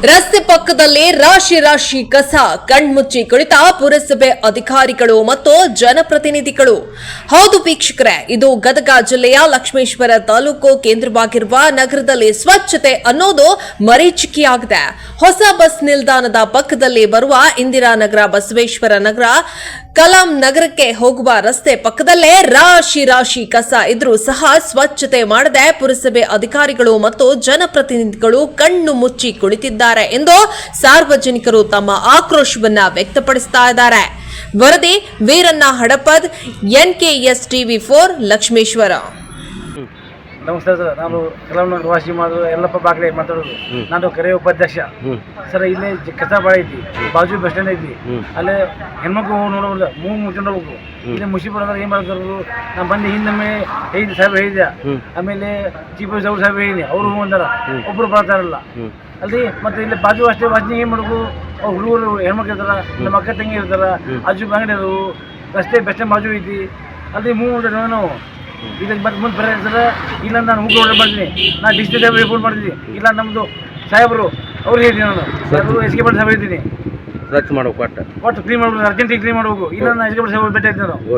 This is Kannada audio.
ರಸ್ತೆ ಪಕ್ಕದಲ್ಲೇ ರಾಶಿ ರಾಶಿ ಕಸ ಕಣ್ಮುಚ್ಚಿ ಕುಳಿತ ಪುರಸಭೆ ಅಧಿಕಾರಿಗಳು ಮತ್ತು ಜನಪ್ರತಿನಿಧಿಗಳು. ಹೌದು ವೀಕ್ಷಕರೇ, ಇದು ಗದಗ ಜಿಲ್ಲೆಯ ಲಕ್ಷ್ಮೇಶ್ವರ ತಾಲೂಕು ಕೇಂದ್ರವಾಗಿರುವ ನಗರದಲ್ಲಿ ಸ್ವಚ್ಛತೆ ಅನ್ನೋದು ಮರೀಚಿಕೆಯಾಗಿದೆ. ಹೊಸ ಬಸ್ ನಿಲ್ದಾಣದ ಪಕ್ಕದಲ್ಲಿ ಬರುವ ಇಂದಿರಾನಗರ, ಬಸವೇಶ್ವರ ನಗರ, ಕಲಾಂ ನಗರಕ್ಕೆ ಹೋಗುವ ರಸ್ತೆ ಪಕ್ಕದಲ್ಲೇ ರಾಶಿ ರಾಶಿ ಕಸ ಇದ್ರೂ ಸಹ ಸ್ವಚ್ಛತೆ ಮಾಡದೆ ಪುರಸಭೆ ಅಧಿಕಾರಿಗಳು ಮತ್ತು ಜನಪ್ರತಿನಿಧಿಗಳು ಕಣ್ಣು ಮುಚ್ಚಿ ಕುಳಿತಿದ್ದಾರೆ ಎಂದು ಸಾರ್ವಜನಿಕರು ತಮ್ಮ ಆಕ್ರೋಶವನ್ನ ವ್ಯಕ್ತಪಡಿಸ್ತಾ ಇದ್ದಾರೆ. ವರದಿ ವೀರಣ್ಣ ಹಡಪದ್, NKS TV4, ಲಕ್ಷ್ಮೇಶ್ವರ. ನಮಸ್ಕಾರ ಸರ್, ನಾನು ಕಲಾಂನಗರ ವಾಸಿ ಯಲ್ಲಪ್ಪ ಬಾಗ್ಲೆ ಮಾತಾಡೋದು. ನಾನು ಕರೆಯ ಉಪಾಧ್ಯಕ್ಷ ಸರ್. ಇಲ್ಲೇ ಕಸ ಭಾಳ ಐತಿ, ಬಾಜು ಬಸ್ ಸ್ಟ್ಯಾಂಡ್ ಐತಿ, ಅಲ್ಲೇ ಹೆಣ್ಮಕ್ಳು ನೋಡೋದು ಮೂಗು ಮುಚ್ಕೊಂಡು ಹೋಗ್ಬೇಕು. ಇಲ್ಲಿ ಮುನ್ಸಿಪಲ್ ಅಂದ್ರೆ ಏನು ಮಾಡ್ತಾರೆ, ನಾನು ಬಂದು ಹಿಂದೊಮ್ಮೆ ಹೇಳಿದ್ದೆ ಸಾಹೇಬ್ ಹೇಳಿದ್ದೆ, ಆಮೇಲೆ ಚೀಫ್ ಅವ್ರು ಸಾಹೇಬ್ ಹೇಳಿದ್ದೆ, ಅವರು ಅಂದಾರ, ಒಬ್ಬರು ಬರ್ತಾರಲ್ಲ ಅಲ್ಲಿ. ಮತ್ತೆ ಇಲ್ಲಿ ಬಾಜು ಅಷ್ಟೇ ವಾಸನೆ ಏನು ಮಾಡಬೇಕು, ಅವ್ರು ಹುಡುಗರು ಹೆಣ್ಮಕ್ಳು ಇರ್ತಾರ, ನಮ್ಮ ಅಕ್ಕ ತಂಗಿ ಇರ್ತಾರ, ಆಜು ಅಂಗಡಿ ಅದು ರಸ್ತೆ ಬಸ್ ಸ್ಟ್ಯಾಂಡ್ ಬಾಜು ಐತಿ, ಅಲ್ಲಿ ಮೂಗು ನಾವು ಇದಕ್ಕೆ ಮತ್ತೆ ಮುಂದೆ ಬರೀತಾರೆ. ಇಲ್ಲ ನಾನು ಹೋಗಿ ಆರ್ಡರ್ ಮಾಡ್ತೀನಿ, ನಾನು ಡಿಸ್ಟ್ರಿಕ್ಟ್ ಸಾಹೇಬ್ ರಿಪೋರ್ಟ್ ಮಾಡ್ತೀನಿ, ಇಲ್ಲ ನಮ್ಮದು ಸಾಹೇಬರು ಅವ್ರು ಹೇಳ್ತೀನಿ, ನಾನು ಎಸ್ ಕೆ ಸಾಹೇಬ್ ಹೇಳ್ತೀನಿ, ಸ್ವಚ್ಛ ಮಾಡ್ಬೇಕು, ಒಟ್ಟು ಕ್ಲೀನ್ ಮಾಡ್ಬೇಕು, ಅರ್ಜೆಂಟಿಗೆ ಕ್ಲೀನ್ ಮಾಡ್ಬೇಕು. ಇಲ್ಲ ನಾನು ಎಸ್ ಕೆ ಸಾಹೇಬ್ ಭೇಟಿ ಆಗ್ತೀನಿ ನಾವು.